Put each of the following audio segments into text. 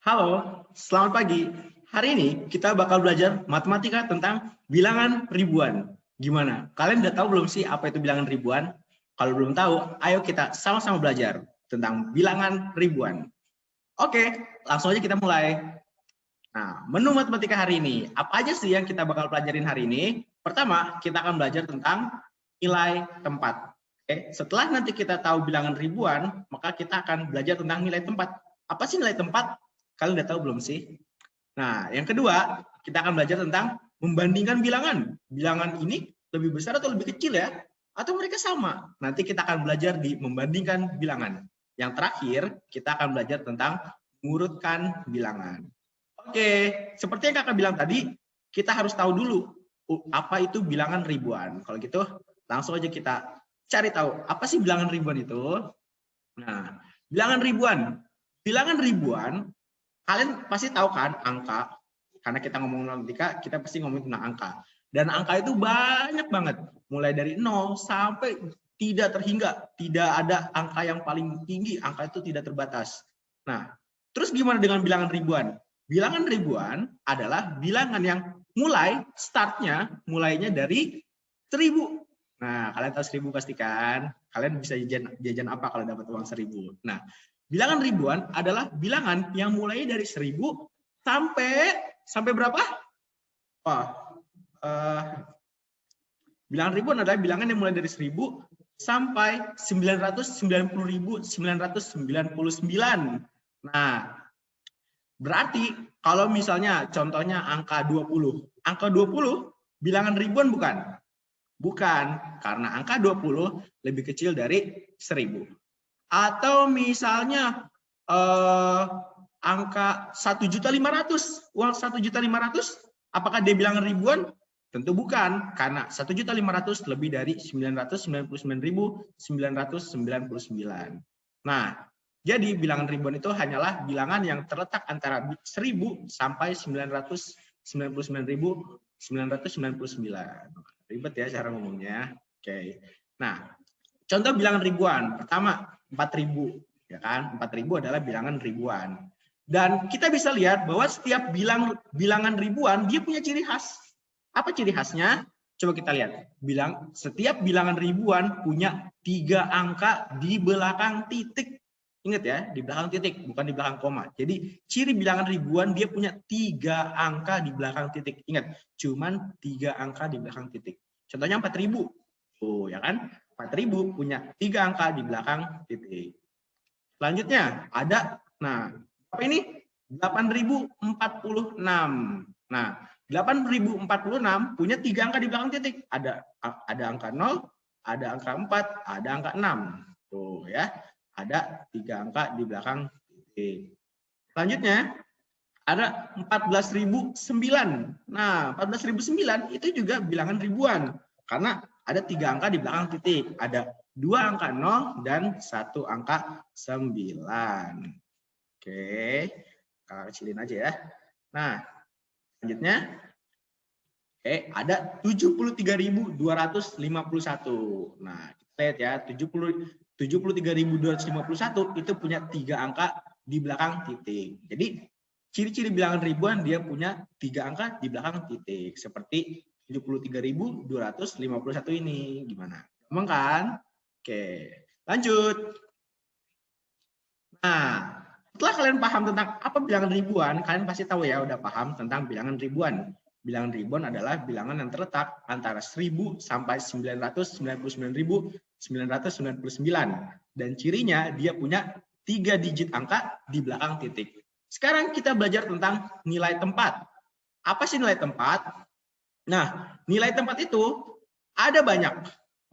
Halo, selamat pagi. Hari ini kita bakal belajar matematika tentang bilangan ribuan. Gimana? Kalian udah tahu belum sih apa itu bilangan ribuan? Kalau belum tahu, ayo kita sama-sama belajar tentang bilangan ribuan. Oke, langsung aja kita mulai. Nah, menu matematika hari ini, apa aja sih yang kita bakal pelajarin hari ini? Pertama, kita akan belajar tentang nilai tempat. Oke, setelah nanti kita tahu bilangan ribuan, maka kita akan belajar tentang nilai tempat. Apa sih nilai tempat? Kalian udah tahu belum sih? Nah, yang kedua, kita akan belajar tentang membandingkan bilangan. Bilangan ini lebih besar atau lebih kecil ya? Atau mereka sama? Nanti kita akan belajar di membandingkan bilangan. Yang terakhir, kita akan belajar tentang mengurutkan bilangan. Oke, seperti yang kakak bilang tadi, kita harus tahu dulu apa itu bilangan ribuan. Kalau gitu, langsung aja kita cari tahu apa sih bilangan ribuan itu. Nah, bilangan ribuan. Bilangan ribuan, kalian pasti tahu kan angka. Karena kita ngomong matematika, kita pasti ngomong tentang angka. Dan angka itu banyak banget. Mulai dari 0 sampai tidak terhingga. Tidak ada angka yang paling tinggi, angka itu tidak terbatas. Nah, terus gimana dengan bilangan ribuan? Bilangan ribuan adalah bilangan yang mulainya dari 1000. Nah, kalian tahu 1000 pasti kan? Kalian bisa jajan apa kalau dapat uang 1000? Nah, bilangan ribuan adalah bilangan yang mulai dari 1000 sampai berapa? Bilangan ribuan adalah bilangan yang mulai dari 1000 sampai 990.999. Nah, berarti kalau misalnya contohnya angka 20. Angka 20 bilangan ribuan bukan? Bukan, karena angka 20 lebih kecil dari 1000. Atau misalnya angka 1.500.000, uang 1.500.000, apakah dia bilangan ribuan? Tentu bukan, karena 1.500.000 lebih dari 999.999. Nah, jadi bilangan ribuan itu hanyalah bilangan yang terletak antara 1000 sampai 999.999. Ribet ya cara ngomongnya. Oke. Nah, contoh bilangan ribuan. Pertama, 4.000. Ya kan? 4.000 adalah bilangan ribuan. Dan kita bisa lihat bahwa setiap bilangan ribuan dia punya ciri khas. Apa ciri khasnya? Coba kita lihat. Setiap bilangan ribuan punya 3 angka di belakang titik. Ingat ya, di belakang titik, bukan di belakang koma. Jadi ciri bilangan ribuan dia punya 3 angka di belakang titik. Ingat, cuman 3 angka di belakang titik. Contohnya 4.000. Oh, ya kan? 4.000 punya 3 angka di belakang titik. Selanjutnya ada, nah, apa ini? 8.046. Nah, 8.046 punya 3 angka di belakang titik. Ada angka 0, ada angka 4, ada angka 6. Tuh ya. Ada 3 angka di belakang titik. Selanjutnya ada 14.009. Nah, 14.009 itu juga bilangan ribuan karena ada 3 angka di belakang titik. Ada 2 angka 0 dan 1 angka 9. Oke, kita kecilin aja ya. Nah, selanjutnya ada 73.251. Nah, kita lihat ya, 73.251 itu punya 3 angka di belakang titik. Jadi ciri-ciri bilangan ribuan dia punya 3 angka di belakang titik. Seperti 73.251 ini. Gimana? Gampang kan? Oke, lanjut. Nah, setelah kalian paham tentang apa bilangan ribuan, kalian pasti tahu ya udah paham tentang bilangan ribuan. Bilangan ribuan adalah bilangan yang terletak antara 1000 sampai 999.999. Dan cirinya dia punya 3 digit angka di belakang titik. Sekarang kita belajar tentang nilai tempat. Apa sih nilai tempat? Nah, nilai tempat itu ada banyak.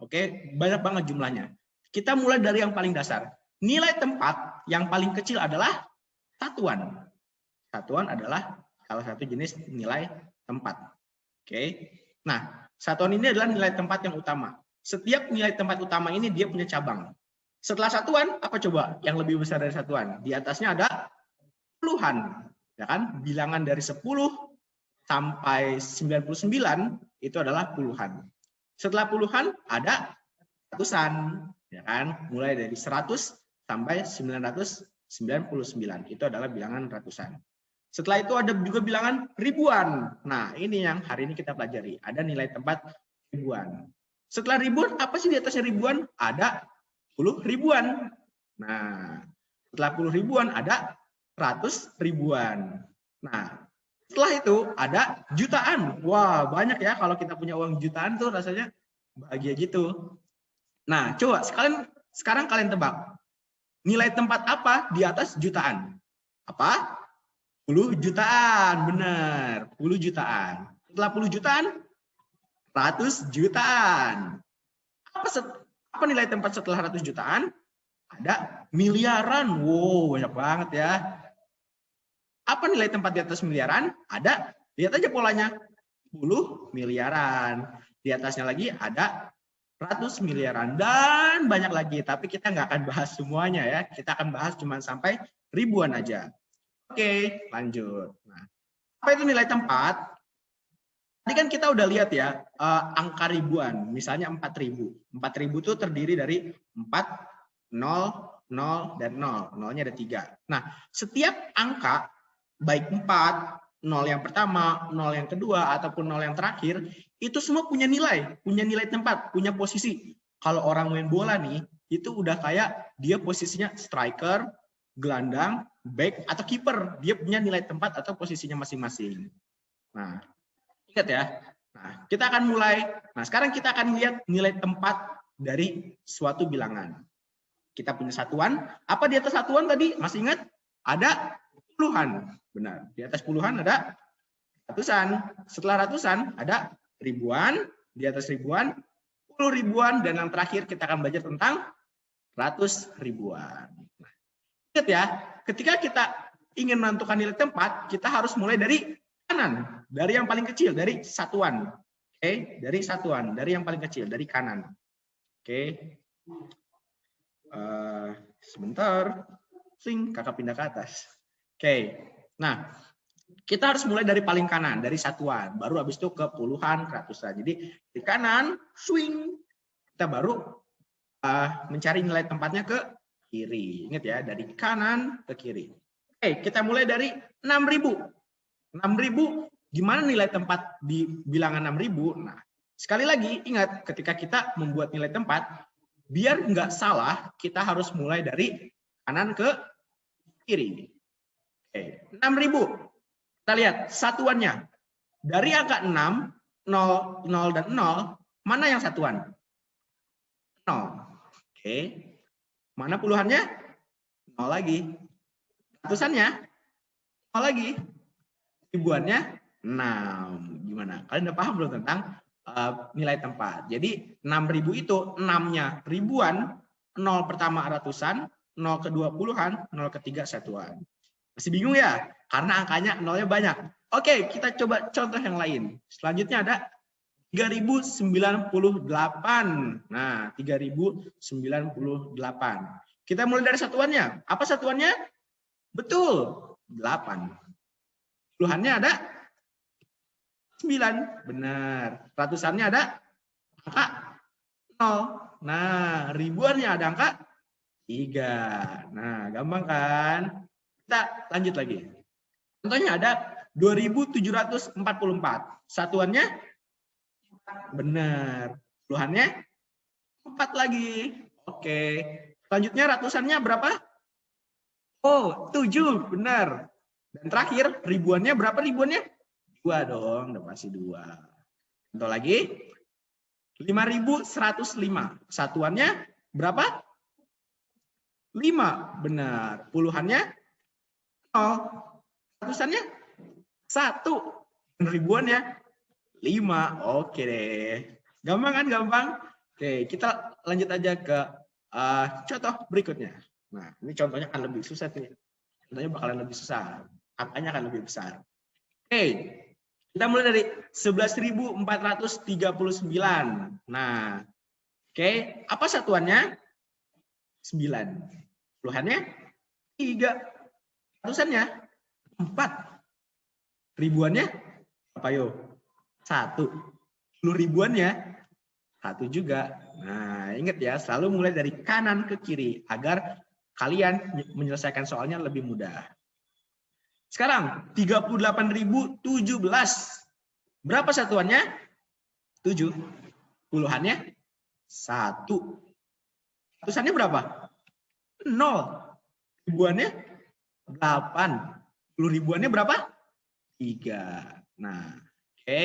Oke, banyak banget jumlahnya. Kita mulai dari yang paling dasar. Nilai tempat yang paling kecil adalah satuan. Satuan adalah salah satu jenis nilai tempat. Oke. Nah, satuan ini adalah nilai tempat yang utama. Setiap nilai tempat utama ini dia punya cabang. Setelah satuan, apa coba yang lebih besar dari satuan? Di atasnya ada puluhan. Ya kan? Bilangan dari 10 sampai 99 itu adalah puluhan. Setelah puluhan ada ratusan, ya kan? Mulai dari 100 sampai 999. 99. Itu adalah bilangan ratusan. Setelah itu ada juga bilangan ribuan. Nah, ini yang hari ini kita pelajari. Ada nilai tempat ribuan. Setelah ribuan, apa sih di atasnya ribuan? Ada 10 ribuan. Nah, setelah 10 ribuan ada 100 ribuan. Nah, setelah itu ada jutaan. Wah, banyak ya kalau kita punya uang jutaan tuh rasanya bahagia gitu. Nah, coba sekarang kalian tebak. Nilai tempat apa di atas jutaan? Apa? 10 jutaan, benar. 10 jutaan. Setelah 10 jutaan, 100 jutaan. Apa nilai tempat setelah 100 jutaan? Ada miliaran. Wow, banyak banget ya. Apa nilai tempat di atas miliaran? Ada, lihat aja polanya. 10 miliaran. Di atasnya lagi ada 100 miliaran. Dan banyak lagi. Tapi kita nggak akan bahas semuanya ya. Kita akan bahas cuma sampai ribuan aja. Oke, lanjut. Nah, apa itu nilai tempat? Tadi kan kita udah lihat ya, angka ribuan. Misalnya 4.000. 4.000 itu terdiri dari 4, 0, 0, dan 0. 0-nya ada 3. Nah, setiap angka, baik 4, 0 yang pertama, 0 yang kedua, ataupun 0 yang terakhir, itu semua punya nilai tempat, punya posisi. Kalau orang main bola nih, itu udah kayak dia posisinya striker, gelandang, back, atau kiper. Dia punya nilai tempat atau posisinya masing-masing. Nah, ingat ya. Nah, kita akan mulai. Nah, sekarang kita akan lihat nilai tempat dari suatu bilangan. Kita punya satuan. Apa di atas satuan tadi? Masih ingat? Ada puluhan. Benar. Di atas puluhan ada ratusan. Setelah ratusan ada ribuan. Di atas ribuan, 10 ribuan. Dan yang terakhir kita akan belajar tentang 100 ribuan. Nah, ingat ya, ketika kita ingin menentukan nilai tempat, kita harus mulai dari kanan, dari yang paling kecil, dari satuan. Oke, dari satuan, dari yang paling kecil, dari kanan. Oke. Sebentar. Sing, kakak pindah ke atas. Oke. Nah, kita harus mulai dari paling kanan, dari satuan. Baru habis itu ke puluhan, ke ratusan. Jadi di kanan, swing. Kita baru mencari nilai tempatnya ke kiri. Ingat ya, dari kanan ke kiri. Oke, kita mulai dari 6.000. 6.000, gimana nilai tempat di bilangan 6.000? Nah, sekali lagi ingat, ketika kita membuat nilai tempat, biar nggak salah, kita harus mulai dari kanan ke kiri. Oke, 6.000. Kita lihat satuannya. Dari angka 6, 0, 0, dan 0, mana yang satuan? 0. Oke. Mana puluhannya? 0 lagi. Ratusannya? 0 lagi. Ribuannya 6. Gimana? Kalian udah paham belum tentang nilai tempat? Jadi 6.000 itu 6-nya ribuan, 0 pertama ratusan, 0 kedua puluhan, 0 ketiga satuan. Masih bingung ya? Karena angkanya 0-nya banyak. Oke, kita coba contoh yang lain. Selanjutnya ada 3.098. Nah, 3.098. Kita mulai dari satuannya. Apa satuannya? Betul, 8. Puluhannya ada 9. Benar. Ratusannya ada angka 0. Nah, ribuannya ada angka 3. Nah, gampang kan? Kita lanjut lagi. Contohnya ada 2.744. Satuannya benar. Puluhannya 4 lagi. Oke. Selanjutnya ratusannya berapa? Oh, 7. Benar. Dan terakhir, ribuannya berapa ribuannya? 2 dong, udah pasti 2. Contoh lagi, 5.105. Satuannya berapa? 5. Benar. Puluhannya 0. Ratusannya 1. Dan ribuannya 5. Oke deh. Gampang kan? Gampang? Oke, kita lanjut aja ke contoh berikutnya. Nah, ini contohnya akan lebih susah nih. Contohnya bakalan lebih susah. Angkanya akan lebih besar. Oke, kita mulai dari 11.439. Nah, oke, apa satuannya? 9. Puluhannya 3. Ratusannya 4. Ribuannya apa yo? 1. 10 ribuannya 1 juga. Nah, ingat ya, selalu mulai dari kanan ke kiri agar kalian menyelesaikan soalnya lebih mudah. Sekarang 38.017. Berapa satuannya? 7. Puluhannya 1. Ratusannya berapa? 0. Ribuannya 8. 10 ribuannya berapa? 3. Nah, oke.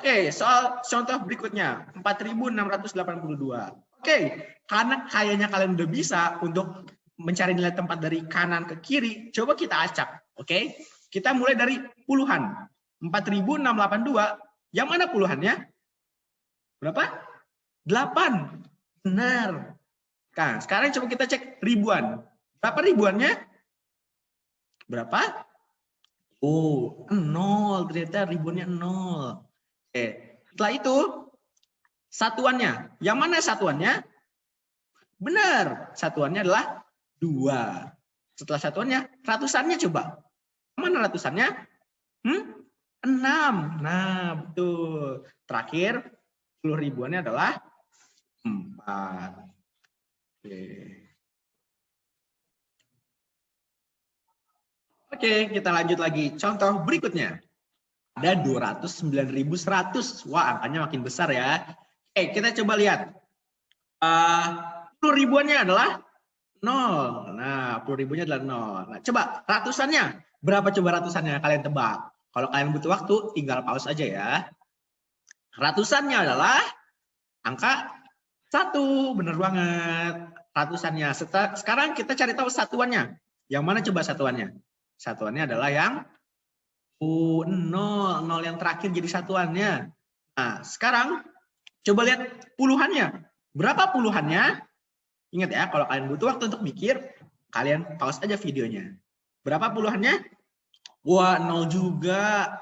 Oke, soal contoh berikutnya 4.682. Oke, karena kayaknya kalian udah bisa untuk mencari nilai tempat dari kanan ke kiri, coba kita acak. Oke, kita mulai dari puluhan. 4.682. Yang mana puluhannya? Berapa? 8. Benar. Nah, sekarang coba kita cek ribuan. Berapa ribuannya? Berapa? Oh, 0. Ternyata ribuannya 0. Oke. Setelah itu, satuannya. Yang mana satuannya? Benar. Satuannya adalah 2. Setelah satuannya, ratusannya coba. Mana ratusannya? 6. Nah, betul. Terakhir, 10 ribuannya adalah 4. Oke, kita lanjut lagi. Contoh berikutnya. Ada 209.100. Wah, angkanya makin besar ya. Oke, kita coba lihat. 10 ribuannya adalah 0. Nah, 10 ribuannya adalah 0. Nah, coba ratusannya. Berapa coba ratusannya? Kalian tebak. Kalau kalian butuh waktu, tinggal pause aja ya. Ratusannya adalah angka 1. Bener banget. Ratusannya. Sekarang kita cari tahu satuannya. Yang mana coba satuannya? Satuannya adalah yang 0. 0 yang terakhir jadi satuannya. Nah, sekarang coba lihat puluhannya. Berapa puluhannya? Ingat ya, kalau kalian butuh waktu untuk mikir, kalian pause aja videonya. Berapa puluhannya? Wah, 0 juga.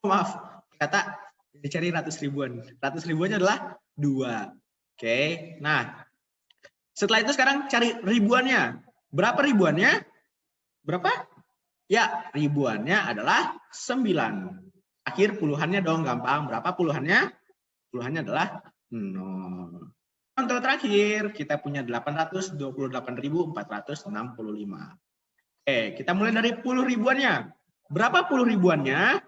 Maaf, kata dicari ratus ribuan. Ratus ribuannya adalah 2. Oke, nah. Setelah itu sekarang cari ribuannya. Berapa ribuannya? Berapa? Ya, ribuannya adalah 9. Akhir puluhannya dong, gampang. Berapa puluhannya? Puluhannya adalah 0. Contoh terakhir, kita punya 828.465. Oke, kita mulai dari 10 ribuannya. Berapa 10 ribuannya?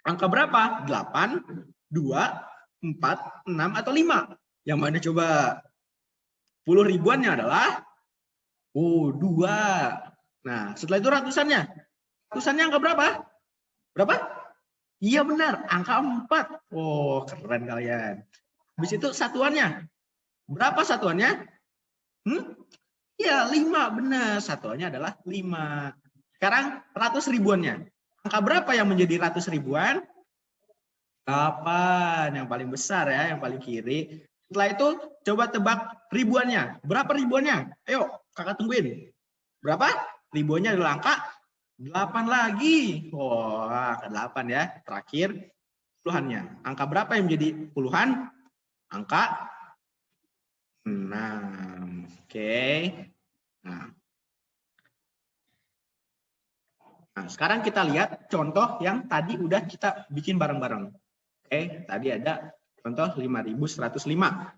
Angka berapa? 8, 2, 4, 6, atau 5? Yang mana coba? 10 ribuannya adalah 2. Nah, setelah itu ratusannya. Ratusannya angka berapa? Berapa? Iya benar, angka 4. Oh, keren kalian. Habis itu satuannya. Berapa satuannya? Iya, 5. Benar, satuannya adalah 5. Sekarang ratus ribuannya. Angka berapa yang menjadi ratus ribuan? 8. Yang paling besar ya, yang paling kiri. Setelah itu, coba tebak ribuannya. Berapa ribuannya? Ayo, kakak tungguin. Berapa? Ribuannya adalah angka 8 lagi. Wah, angka 8 ya. Terakhir, puluhannya. Angka berapa yang menjadi puluhan? Angka 6. Oke. Nah, sekarang kita lihat contoh yang tadi udah kita bikin bareng-bareng. Oke, tadi ada contoh 5.105.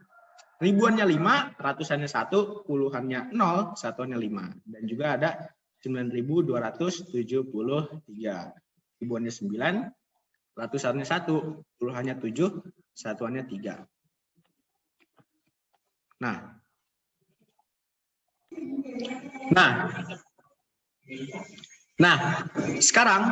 Ribuannya 5, ratusannya 1, puluhannya 0, satuannya 5. Dan juga ada 9.273. Ribuannya 9, ratusannya 1, puluhannya 7, satuannya 3. Nah, sekarang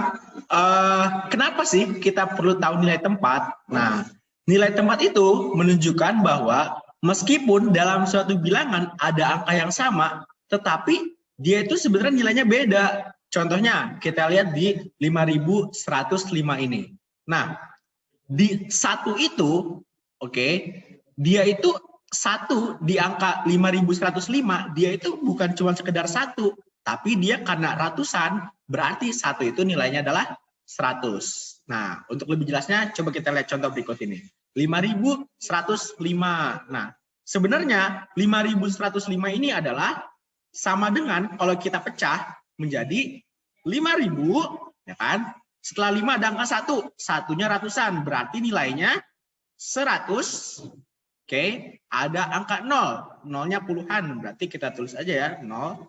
kenapa sih kita perlu tahu nilai tempat? Nah, nilai tempat itu menunjukkan bahwa meskipun dalam suatu bilangan ada angka yang sama, tetapi dia itu sebenarnya nilainya beda. Contohnya, kita lihat di 5.105 ini. Nah, di 1 itu, oke, dia itu 1 di angka 5.105, dia itu bukan cuma sekedar 1, tapi dia karena ratusan, berarti 1 itu nilainya adalah 100. Nah, untuk lebih jelasnya, coba kita lihat contoh berikut ini. 5.105. Nah, sebenarnya 5.105 ini adalah sama dengan kalau kita pecah menjadi 5.000, ya kan? Setelah 5 ada angka 1, satunya ratusan, berarti nilainya 100 Oke, ada angka 0. Nolnya puluhan, berarti kita tulis aja ya, 0.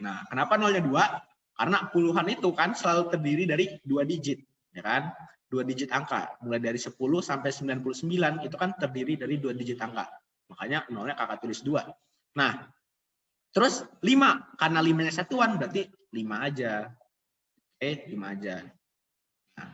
Nah, kenapa nolnya 2? Karena puluhan itu kan selalu terdiri dari 2 digit, ya kan? 2 digit angka, mulai dari 10 sampai 99 itu kan terdiri dari 2 digit angka. Makanya nolnya kakak tulis 2. Nah, terus 5, karena 5-nya satuan berarti 5 aja. Oke, 5 aja. Nah,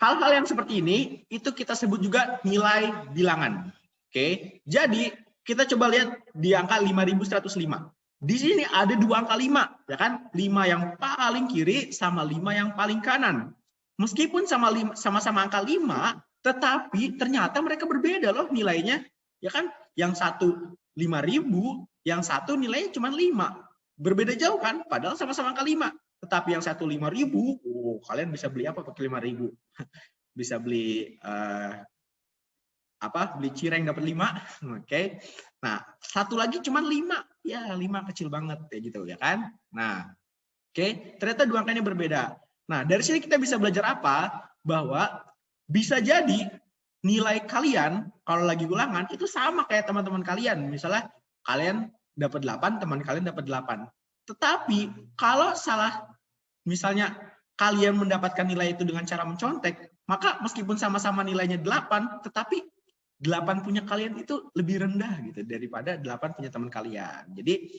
hal-hal yang seperti ini itu kita sebut juga nilai bilangan. Oke, jadi kita coba lihat di angka 5105. Di sini ada 2 angka 5, ya kan? 5 yang paling kiri sama 5 yang paling kanan. Meskipun sama-sama angka 5, tetapi ternyata mereka berbeda loh nilainya, ya kan? Yang satu 5.000, yang satu nilainya cuma 5. Berbeda jauh kan? Padahal sama-sama angka 5. Tetapi yang satu 5.000, kalian bisa beli apa pakai 5.000? Bisa beli beli cireng dapat 5. Oke. Nah, satu lagi cuma 5. Ya, 5 kecil banget kayak gitu ya kan. Nah, oke, ternyata 2 angkanya berbeda. Nah, dari sini kita bisa belajar apa? Bahwa bisa jadi nilai kalian kalau lagi ulangan itu sama kayak teman-teman kalian. Misalnya kalian dapat 8, teman kalian dapat 8. Tetapi kalau salah, misalnya kalian mendapatkan nilai itu dengan cara mencontek, maka meskipun sama-sama nilainya 8, tetapi 8 punya kalian itu lebih rendah gitu daripada 8 punya teman kalian. Jadi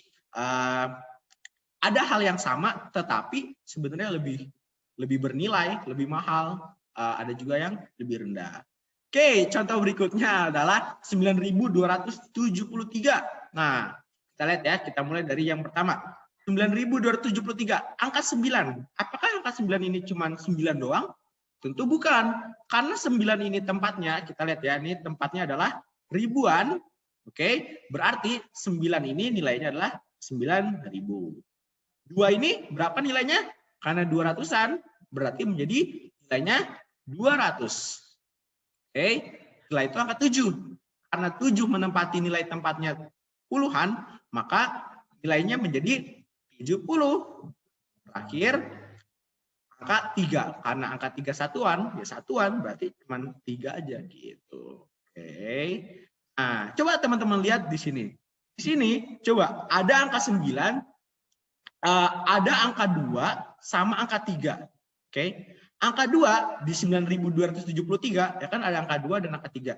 ada hal yang sama tetapi sebenarnya lebih bernilai, lebih mahal. Ada juga yang lebih rendah. Oke, contoh berikutnya adalah 9.273. Nah, kita lihat ya, kita mulai dari yang pertama. 9.273, angka 9. Apakah angka 9 ini cuma 9 doang? Tentu bukan, karena 9 ini tempatnya, kita lihat ya, ini tempatnya adalah ribuan, oke? Berarti 9 ini nilainya adalah 9.000. 2 ini berapa nilainya? Karena 200-an, berarti menjadi nilainya 200. Oke, setelah itu angka 7. Karena 7 menempati nilai tempatnya puluhan, maka nilainya menjadi 70. Terakhir, angka 3, karena angka 3 satuan, ya satuan berarti cuma 3 aja gitu. Oke. Nah, coba teman-teman lihat di sini. Di sini coba ada angka 9, ada angka 2 sama angka 3. Oke. Angka 2 di 9.273 ya kan ada angka 2 dan angka 3.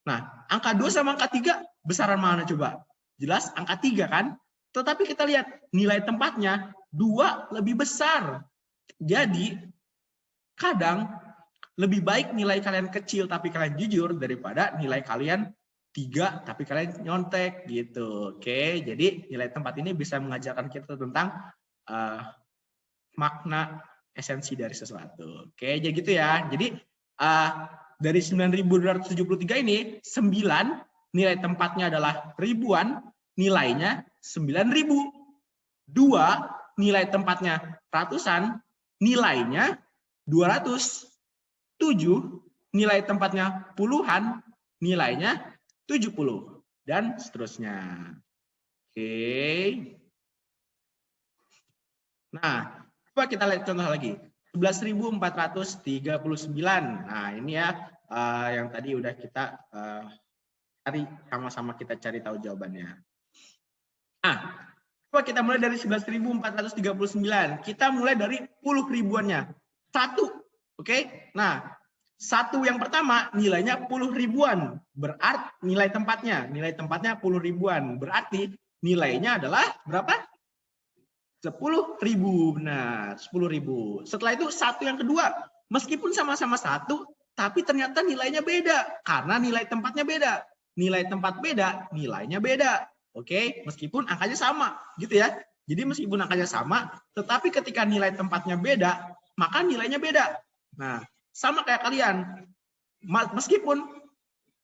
Nah, angka 2 sama angka 3 besaran mana coba? Jelas angka 3 kan? Tetapi kita lihat nilai tempatnya 2 lebih besar. Jadi, kadang lebih baik nilai kalian kecil tapi kalian jujur daripada nilai kalian 3 tapi kalian nyontek gitu. Oke, jadi nilai tempat ini bisa mengajarkan kita tentang makna esensi dari sesuatu. Oke, jadi gitu ya. Jadi dari 9.273 ini 9 nilai tempatnya adalah ribuan, nilainya 9.000. 2 nilai tempatnya ratusan, nilainya 200. 7 nilai tempatnya puluhan, nilainya 70 dan seterusnya. Oke. Nah, coba kita lihat contoh lagi. 11.439. Nah, ini ya yang tadi udah kita cari, sama-sama kita cari tahu jawabannya. Nah, coba kita mulai dari 11.439. Kita mulai dari puluh ribuannya. 1. Oke. Nah, 1 yang pertama nilainya puluh ribuan. Berarti nilai tempatnya 10 ribuan. Berarti nilainya adalah berapa? 10.000, benar, 10.000. Setelah itu 1 yang kedua, meskipun sama-sama 1, tapi ternyata nilainya beda karena nilai tempatnya beda. Nilai tempat beda, nilainya beda. Oke, meskipun angkanya sama, gitu ya. Jadi meskipun angkanya sama, tetapi ketika nilai tempatnya beda, maka nilainya beda. Nah, sama kayak kalian. Meskipun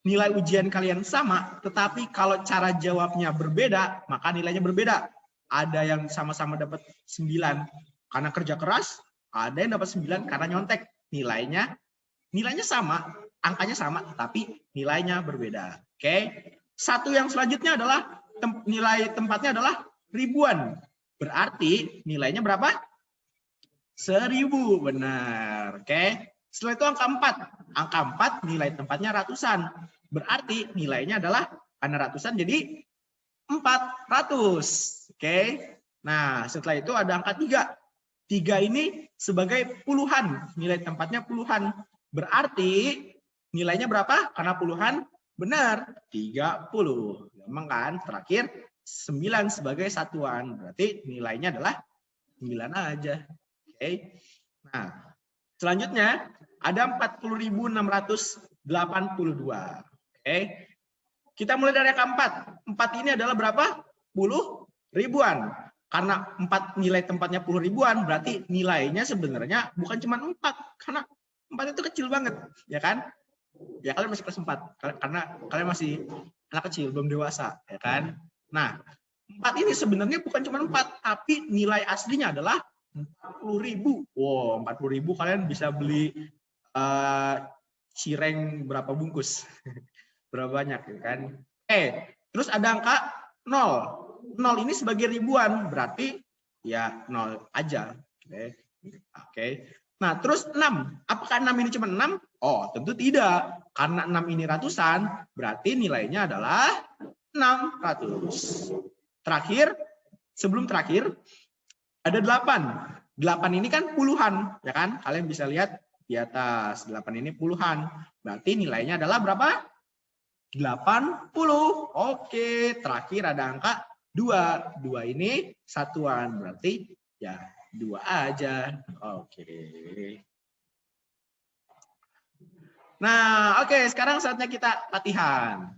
nilai ujian kalian sama, tetapi kalau cara jawabnya berbeda, maka nilainya berbeda. Ada yang sama-sama dapat 9 karena kerja keras, ada yang dapat 9 karena nyontek. Nilainya sama, angkanya sama, tapi nilainya berbeda. Oke. 1 yang selanjutnya adalah nilai tempatnya adalah ribuan. Berarti nilainya berapa? 1000, benar. Oke. Setelah itu angka 4. Angka 4 nilai tempatnya ratusan. Berarti nilainya adalah karena ratusan jadi 400. Oke. Nah, setelah itu ada angka 3. 3 ini sebagai puluhan. Nilai tempatnya puluhan. Berarti nilainya berapa? Karena puluhan. Benar. 30. Gampang kan? Terakhir 9 sebagai satuan. Berarti nilainya adalah 9 aja. Oke. Nah, selanjutnya ada 40.682. Oke. Kita mulai dari angka 4. 4 ini adalah berapa? 10 ribuan. Karena 4 nilai tempatnya 10 ribuan, berarti nilainya sebenarnya bukan cuma 4. Karena 4 itu kecil banget, ya kan? Ya kalian masih kelas 4. Karena kalian masih anak kecil, belum dewasa, ya kan? Nah, 4 ini sebenarnya bukan cuma 4, tapi nilai aslinya adalah 40.000. Wow, 40.000 kalian bisa beli cireng berapa bungkus? Berapa banyak, ya kan? Terus ada angka 0. 0 ini sebagai ribuan, berarti ya 0 aja. Oke. Nah, terus 6. Apakah 6 ini cuma 6? Oh, tentu tidak. Karena 6 ini ratusan, berarti nilainya adalah 600. Terakhir, sebelum terakhir, ada 8. 8 ini kan puluhan, ya kan? Kalian bisa lihat di atas. 8 ini puluhan. Berarti nilainya adalah berapa? 80. Oke, terakhir ada angka 2. 2 ini satuan, berarti ya 2 aja. Oke. Nah, oke, sekarang saatnya kita latihan.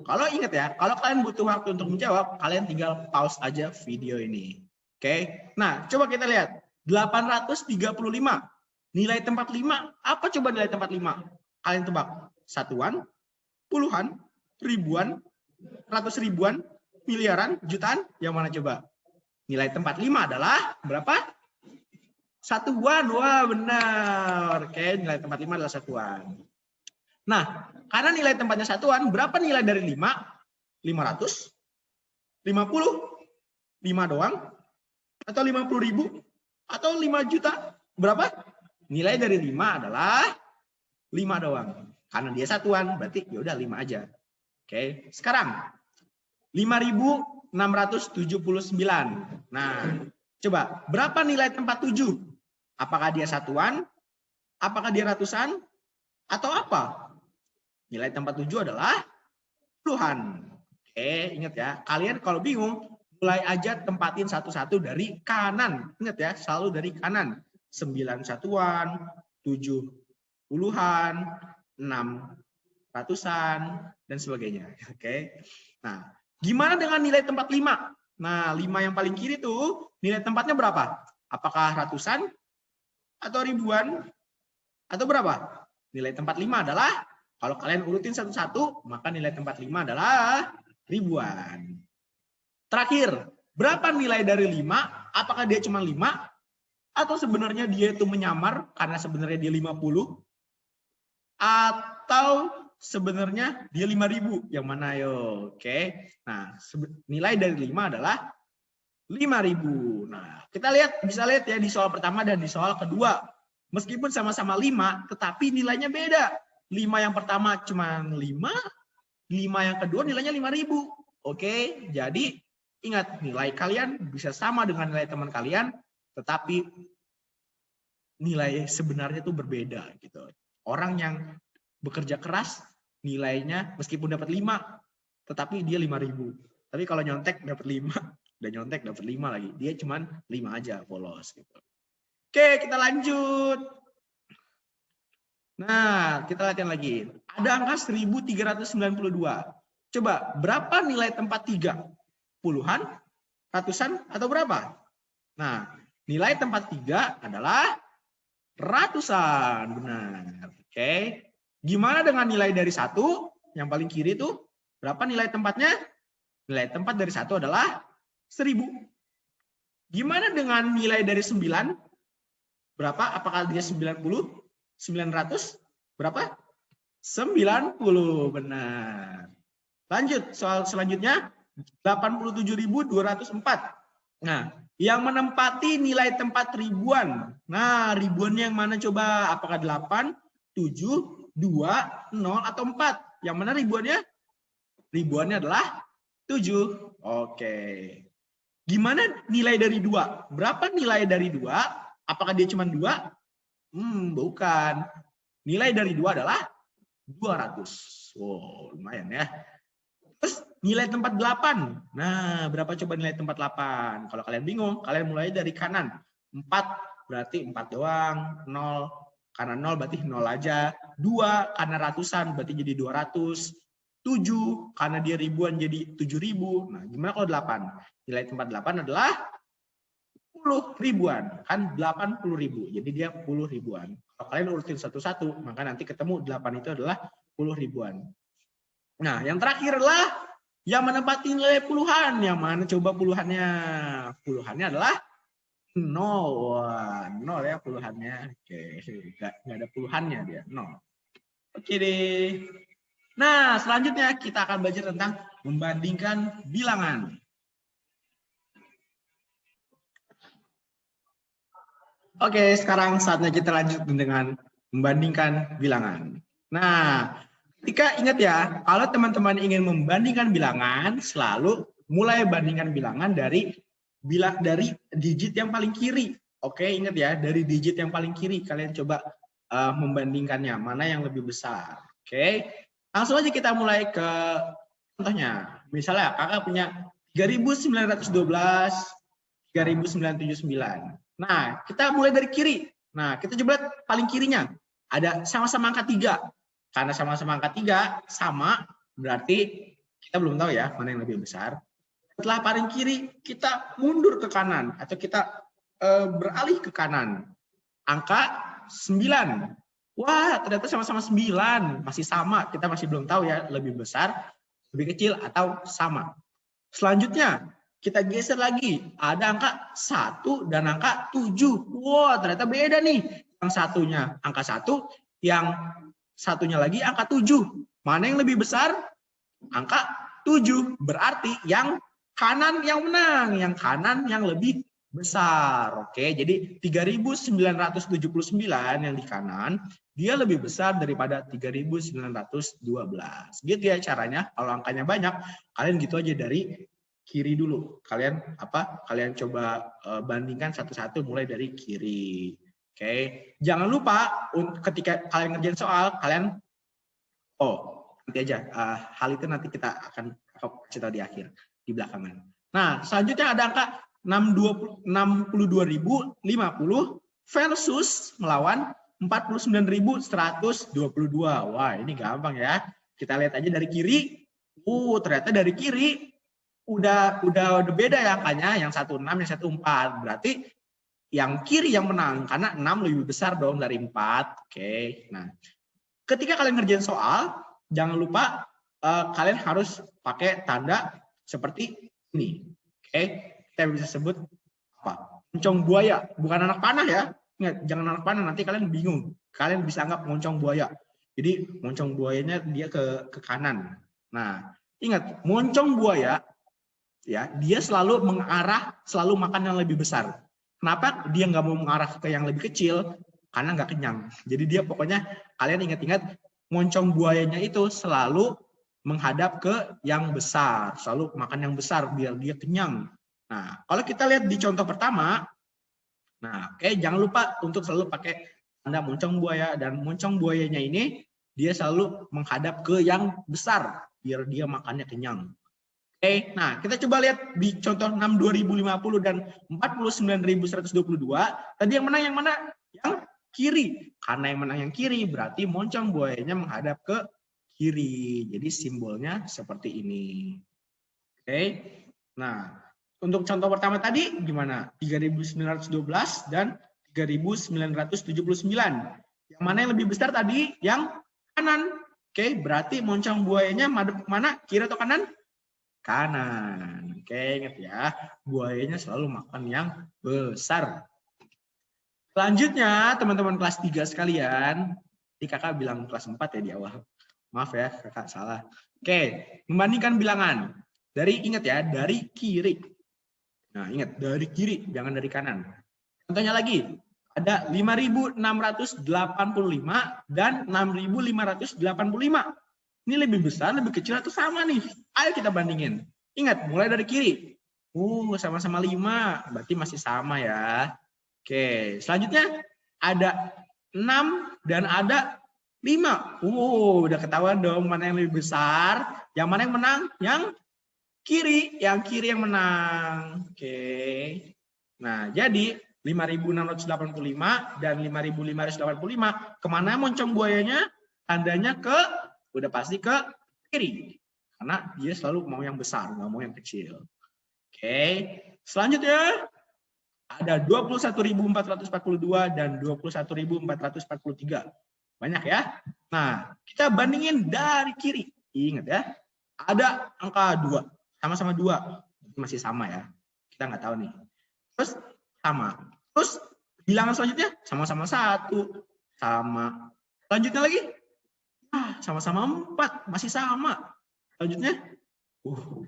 Kalau ingat ya, kalau kalian butuh waktu untuk menjawab, kalian tinggal pause aja video ini. Oke. Nah, coba kita lihat. 835. Nilai tempat 5. Apa coba nilai tempat 5? Kalian tebak. Satuan, puluhan, ribuan, ratus ribuan, miliaran, jutaan, yang mana coba? Nilai tempat 5 adalah berapa? Satuan. Wah, benar. Oke, nilai tempat 5 adalah satuan. Nah, karena nilai tempatnya satuan, berapa nilai dari 5? 500? 50? 5 doang? Atau 50.000? Atau 5 juta? Berapa? Nilai dari 5 adalah 5 doang. Karena dia satuan, berarti ya udah 5 aja. Oke, sekarang 5.679. Nah, coba berapa nilai tempat 7? Apakah dia satuan? Apakah dia ratusan? Atau apa? Nilai tempat 7 adalah puluhan. Oke, ingat ya. Kalian kalau bingung, mulai aja tempatin satu-satu dari kanan. Ingat ya, selalu dari kanan. 9 satuan, 7 puluhan, 6 ratusan, dan sebagainya. Oke. Nah, gimana dengan nilai tempat 5? Nah, 5 yang paling kiri tuh, nilai tempatnya berapa? Apakah ratusan? Atau ribuan? Atau berapa? Nilai tempat 5 adalah, kalau kalian urutin satu-satu, maka nilai tempat 5 adalah ribuan. Terakhir, berapa nilai dari 5? Apakah dia cuma 5? Atau sebenarnya dia itu menyamar karena sebenarnya dia 50? Atau sebenarnya dia 5.000? Yang mana ayo? Oke. Nah, nilai dari 5 adalah 5.000. Nah, kita lihat, bisa lihat ya di soal pertama dan di soal kedua. Meskipun sama-sama 5, tetapi nilainya beda. 5 yang pertama cuma 5, 5 yang kedua nilainya 5.000. Oke, jadi ingat, nilai kalian bisa sama dengan nilai teman kalian, tetapi nilai sebenarnya itu berbeda gitu. Orang yang bekerja keras nilainya meskipun dapat 5, tetapi dia 5.000. Tapi kalau nyontek dapat 5, dan nyontek dapat 5 lagi. Dia cuma 5 aja polos gitu. Oke, kita lanjut. Nah, kita latihan lagi. Ada angka 1392. Coba, berapa nilai tempat 3? Puluhan, ratusan, atau berapa? Nah, nilai tempat 3 adalah ratusan. Benar. Oke. Gimana dengan nilai dari 1? Yang paling kiri itu berapa nilai tempatnya? Nilai tempat dari 1 adalah 1000. Gimana dengan nilai dari 9? Berapa? Apakah dia 90? 900? Berapa? 90. Benar. Lanjut, soal selanjutnya 87.204. Nah, yang menempati nilai tempat ribuan. Nah, ribuannya yang mana coba? Apakah 8? 7, 2, 0, atau 4? Yang mana ribuannya? Ribuannya adalah 7. Oke. Gimana nilai dari 2? Berapa nilai dari 2? Apakah dia cuma 2? Bukan. Nilai dari 2 adalah 200. Wow, lumayan ya. Terus nilai tempat 8. Nah, berapa coba nilai tempat 8? Kalau kalian bingung, kalian mulai dari kanan. 4 berarti 4 doang. 0 karena 0 berarti 0 aja. 2 karena ratusan berarti jadi 200. 7 karena dia ribuan jadi 7.000. Nah, gimana kalau 8? Nilai tempat 8 adalah 10 ribuan. Kan 80.000. Jadi dia 10 ribuan. Kalau kalian urutin satu-satu, maka nanti ketemu 8 itu adalah 10 ribuan. Nah, yang terakhir adalah yang menempati nilai puluhan. Yang mana coba puluhannya? Puluhannya adalah 0. Wah, 0 ya puluhannya. Oke, nggak ada puluhannya dia, 0. Oke deh. Nah, selanjutnya kita akan belajar tentang membandingkan bilangan. Oke, sekarang saatnya kita lanjut dengan membandingkan bilangan. Nah, ketika ingat ya, kalau teman-teman ingin membandingkan bilangan, selalu mulai bandingkan bilangan dari digit yang paling kiri. Oke, ingat ya, dari digit yang paling kiri kalian coba membandingkannya, mana yang lebih besar. Oke, langsung aja kita mulai ke contohnya. Misalnya kakak punya 3.912, 3.979. Nah, kita mulai dari kiri. Nah, kita coba lihat paling kirinya. Ada sama-sama angka 3. Karena sama-sama angka 3, sama, berarti kita belum tahu ya mana yang lebih besar. Setelah paling kiri, kita mundur ke kanan. Atau kita beralih ke kanan. Angka 9. Wah, ternyata sama-sama 9. Masih sama, kita masih belum tahu ya lebih besar, lebih kecil, atau sama. Selanjutnya, kita geser lagi, ada angka 1 dan angka 7. Wah, ternyata beda nih. Yang satunya angka 1, yang satunya lagi angka 7. Mana yang lebih besar? Angka 7. Berarti yang kanan yang menang, yang kanan yang lebih besar. Oke, jadi 3.979 yang di kanan, dia lebih besar daripada 3.912. Gitu ya caranya. Kalau angkanya banyak, kalian gitu aja dari kiri dulu. Kalian coba bandingkan satu-satu mulai dari kiri. Oke. Jangan lupa ketika kalian ngerjain soal, kalian nanti aja hal itu nanti kita akan kasih tahu di akhir, di belakangan. Nah, selanjutnya ada angka 62.050 versus melawan 49.122. Wah, ini gampang ya. Kita lihat aja dari kiri. Ternyata dari kiri udah beda ya angkanya, yang 16, yang 14. Berarti yang kiri yang menang karena 6 lebih besar dong dari 4. Oke. Nah, ketika kalian ngerjain soal, jangan lupa kalian harus pakai tanda seperti ini. Oke. Kita bisa sebut apa? Moncong buaya, bukan anak panah ya. Ingat, jangan anak panah, nanti kalian bingung. Kalian bisa anggap moncong buaya. Jadi moncong buayanya dia ke kanan. Nah, ingat, moncong buaya ya, dia selalu makan yang lebih besar. Kenapa dia nggak mau mengarah ke yang lebih kecil? Karena nggak kenyang. Jadi dia pokoknya, kalian ingat-ingat, moncong buayanya itu selalu menghadap ke yang besar, selalu makan yang besar biar dia kenyang. Nah, kalau kita lihat di contoh pertama, jangan lupa untuk selalu pakai tanda moncong buaya, dan moncong buayanya ini dia selalu menghadap ke yang besar biar dia makannya kenyang. Oke, nah kita coba lihat di contoh 62.050 dan 49.122. Tadi yang menang yang mana? Yang kiri. Karena yang menang yang kiri berarti moncong buayanya menghadap ke kiri. Jadi simbolnya seperti ini. Oke. Nah, untuk contoh pertama tadi gimana? 3.912 dan 3.979. Yang mana yang lebih besar tadi? Yang kanan. Oke, berarti moncong buayanya madep mana? Kiri atau kanan? Kanan. Oke, ingat ya, buayanya selalu makan yang besar. Selanjutnya, teman-teman kelas 3 sekalian, di kakak bilang kelas 4 ya di awal. Maaf ya, kakak salah. Oke, membandingkan bilangan. Ingat ya, dari kiri. Nah, ingat, dari kiri, jangan dari kanan. Contohnya lagi, ada 5.685 dan 6.585. Ini lebih besar, lebih kecil atau sama nih? Ayo kita bandingin. Ingat, mulai dari kiri. Sama-sama 5, berarti masih sama ya. Oke, selanjutnya ada 6 dan ada 5. Udah ketahuan dong mana yang lebih besar. Yang mana yang menang? Yang kiri. Yang kiri yang menang. Oke. Nah, jadi 5.685 dan 5.585. Kemana moncong buayanya? Tandanya udah pasti ke kiri. Karena dia selalu mau yang besar, nggak mau yang kecil. Oke. Selanjutnya ada 21.442 dan 21.443. Banyak ya. Nah, kita bandingin dari kiri. Ingat ya. Ada angka 2. Sama-sama 2. Masih sama ya. Kita nggak tahu nih. Terus sama. Terus bilangan selanjutnya sama-sama 1. Sama. Selanjutnya lagi. Sama-sama 4. Masih sama. Selanjutnya.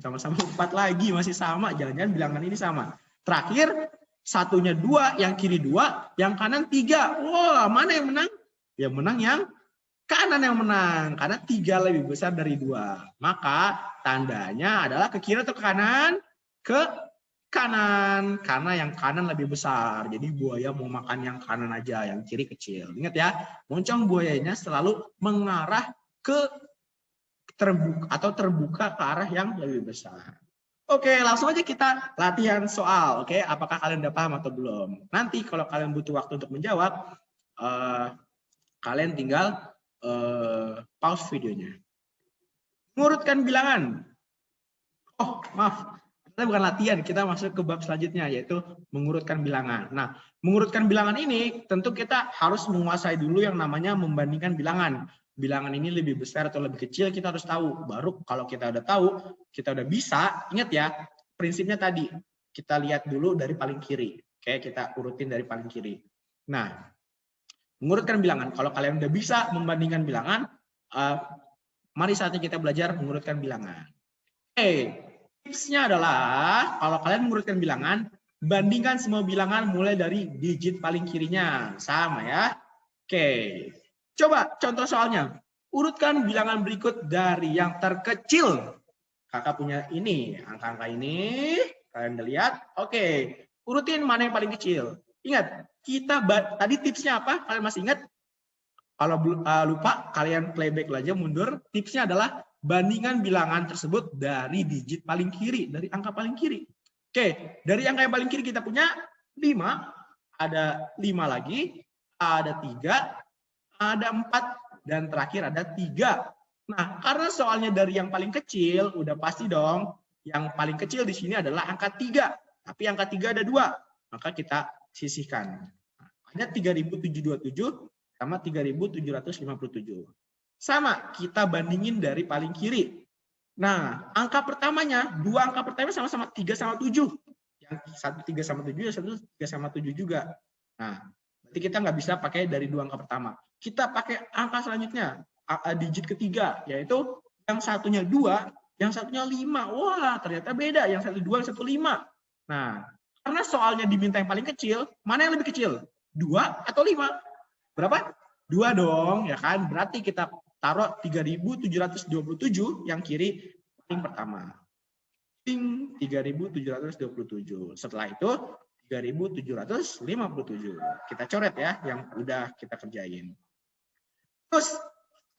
Sama-sama 4 lagi. Masih sama. Jangan-jangan bilangan ini sama. Terakhir. Satunya 2, yang kiri 2, yang kanan 3. Wah, mana yang menang? Yang menang yang kanan yang menang. Karena 3 lebih besar dari 2. Maka tandanya adalah ke kiri atau ke kanan? Ke kanan. Karena yang kanan lebih besar. Jadi buaya mau makan yang kanan aja, yang kiri kecil. Ingat ya, moncong buayanya selalu mengarah ke terbuka ke arah yang lebih besar. Oke, langsung aja kita latihan soal. Oke, apakah kalian udah paham atau belum? Nanti kalau kalian butuh waktu untuk menjawab, kalian tinggal pause videonya. Mengurutkan bilangan. Oh, maaf. Kita bukan latihan, kita masuk ke bab selanjutnya, yaitu mengurutkan bilangan. Nah, mengurutkan bilangan ini tentu kita harus menguasai dulu yang namanya membandingkan bilangan. Bilangan ini lebih besar atau lebih kecil, kita harus tahu. Baru kalau kita udah tahu, kita udah bisa, ingat ya, prinsipnya tadi. Kita lihat dulu dari paling kiri. Oke, kita urutin dari paling kiri. Nah, mengurutkan bilangan. Kalau kalian udah bisa membandingkan bilangan, mari saatnya kita belajar mengurutkan bilangan. Oke, tipsnya adalah kalau kalian mengurutkan bilangan, bandingkan semua bilangan mulai dari digit paling kirinya. Sama ya. Oke. Coba contoh soalnya. Urutkan bilangan berikut dari yang terkecil. Kakak punya ini, angka-angka ini. Kalian udah lihat? Oke. Urutin mana yang paling kecil. Ingat, tadi tipsnya apa? Kalian masih ingat? Kalau lupa, kalian playback aja mundur. Tipsnya adalah bandingkan bilangan tersebut dari digit paling kiri, dari angka paling kiri. Oke, dari angka yang paling kiri kita punya 5, ada 5 lagi, ada 3, ada 4, dan terakhir ada 3. Nah, karena soalnya dari yang paling kecil, udah pasti dong, yang paling kecil di sini adalah angka 3. Tapi angka 3 ada 2, maka kita sisihkan. Ada 3.727 sama 3.757. Sama, kita bandingin dari paling kiri. Nah, angka pertamanya, 2 angka pertama sama-sama 3 sama 7. Yang satu 3 sama 7, yang satu 3 sama 7 juga. Nah, berarti kita nggak bisa pakai dari 2 angka pertama. Kita pakai angka selanjutnya, digit ketiga, yaitu yang satunya 2, yang satunya 5. Wah, ternyata beda. Yang satu 2, yang satu 5. Nah, karena soalnya diminta yang paling kecil, mana yang lebih kecil? 2 atau 5? Berapa? 2 dong, ya kan? Berarti kita taruh 3.727 yang kiri paling pertama. 3.727. Setelah itu 3.757. Kita coret ya yang udah kita kerjain. Terus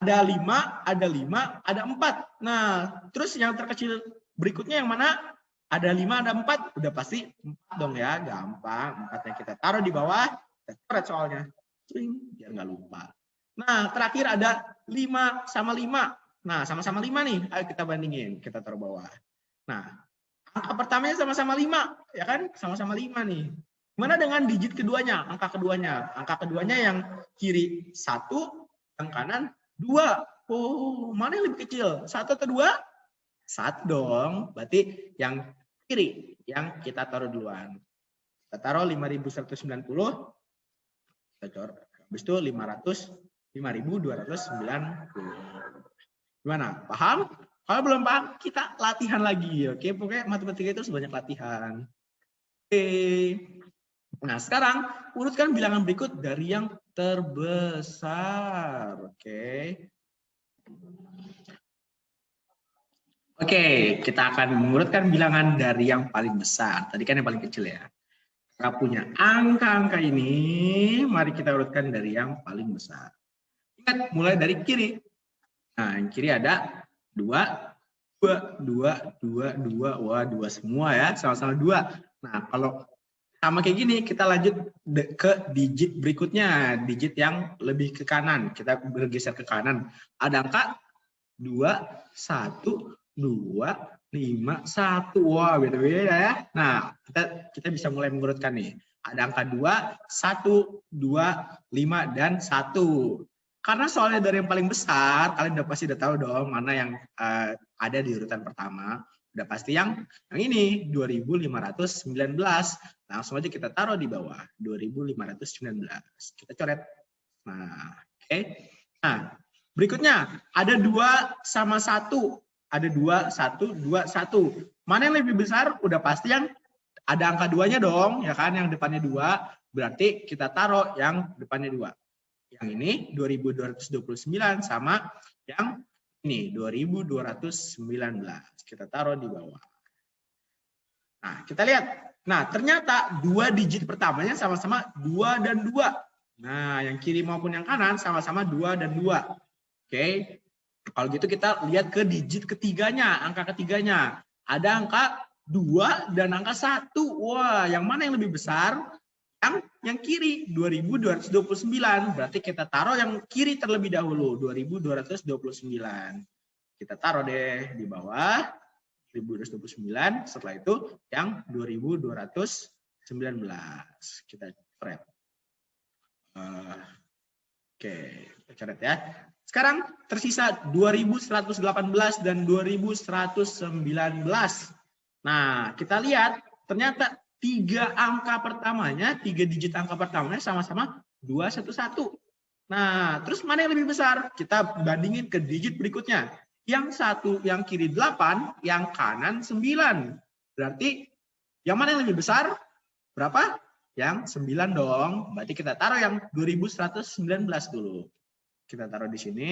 ada 5, ada 5, ada 4. Nah, terus yang terkecil berikutnya yang mana? Ada 5, ada 4. Udah pasti 4 dong ya, gampang. 4-nya kita taruh di bawah, kita coret soalnya. Biar nggak lupa. Nah, terakhir ada 5 sama 5. Nah, sama-sama 5 nih. Ayo kita bandingin. Kita taruh bawah. Nah, angka pertamanya sama-sama 5. Ya kan? Sama-sama 5 nih. Gimana dengan digit keduanya? Angka keduanya. Angka keduanya yang kiri 1, yang kanan 2. Oh, mana yang lebih kecil? 1 atau 2? 1 dong. Berarti yang kiri. Yang kita taruh duluan. Kita taruh 5.190. Habis itu 5.290. Gimana? Paham? Kalau belum paham, kita latihan lagi. Oke, pokoknya matematika itu sebanyak latihan. Oke. Nah, sekarang urutkan bilangan berikut dari yang terbesar. Oke. Oke, kita akan mengurutkan bilangan dari yang paling besar. Tadi kan yang paling kecil ya. Kita punya angka-angka ini, mari kita urutkan dari yang paling besar. Ingat, mulai dari kiri. Nah, yang kiri ada 2, 2, 2, 2. Wah, 2 semua ya, sama-sama 2. Nah, kalau sama kayak gini, kita lanjut ke digit berikutnya, digit yang lebih ke kanan. Kita bergeser ke kanan. Ada angka 2, 1, 2, 5, 1. Wah, beda-beda ya. Nah, kita bisa mulai mengurutkan nih. Ada angka 2, 1, 2, 5, dan 1. Karena soalnya dari yang paling besar, kalian pasti udah tahu dong mana yang ada di urutan pertama. Udah pasti yang ini, 2519. Langsung aja kita taruh di bawah, 2519. Kita coret. Nah, oke. Nah, berikutnya, ada 2 sama 1. Ada 2, 1, 2, 1. Mana yang lebih besar? Udah pasti yang ada angka 2-nya dong, ya kan? Yang depannya 2. Berarti kita taruh yang depannya 2. Yang ini 2229 sama yang ini 2219. Kita taruh di bawah. Nah, kita lihat. Nah, ternyata 2 digit pertamanya sama-sama 2 dan 2. Nah, yang kiri maupun yang kanan sama-sama 2 dan 2. Oke. Kalau gitu kita lihat ke digit ketiganya, angka ketiganya. Ada angka 2 dan angka 1. Wah, yang mana yang lebih besar? Yang kiri, 2229. Berarti kita taruh yang kiri terlebih dahulu, 2229. Kita taruh deh di bawah 2229. Setelah itu yang 2219. Kita coret. Oke, kita coret ya. Sekarang tersisa 2118 dan 2119. Nah, kita lihat ternyata 3 angka pertamanya, 3 digit angka pertamanya sama-sama 211. Nah, terus mana yang lebih besar? Kita bandingin ke digit berikutnya. Yang satu, yang kiri 8, yang kanan 9. Berarti yang mana yang lebih besar? Berapa? Yang 9 dong. Berarti kita taruh yang 2119 dulu. Kita taruh di sini.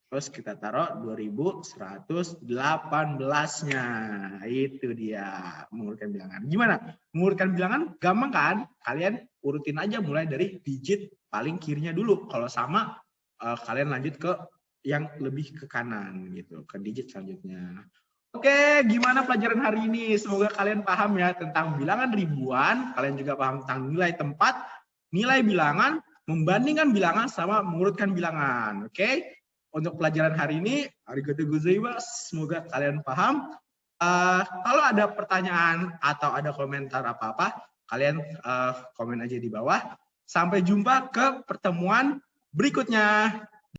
Terus kita taruh 2118-nya. Itu dia mengurutkan bilangan. Gimana? Mengurutkan bilangan gampang kan? Kalian urutin aja mulai dari digit paling kirinya dulu. Kalau sama, kalian lanjut ke yang lebih ke kanan gitu, ke digit selanjutnya. Oke, gimana pelajaran hari ini? Semoga kalian paham ya tentang bilangan ribuan. Kalian juga paham tentang nilai tempat, nilai bilangan, membandingkan bilangan sama mengurutkan bilangan. Oke? Untuk pelajaran hari ini, arigatou gozaimasu. Semoga kalian paham. Kalau ada pertanyaan atau ada komentar apa-apa, kalian komen aja di bawah. Sampai jumpa ke pertemuan berikutnya.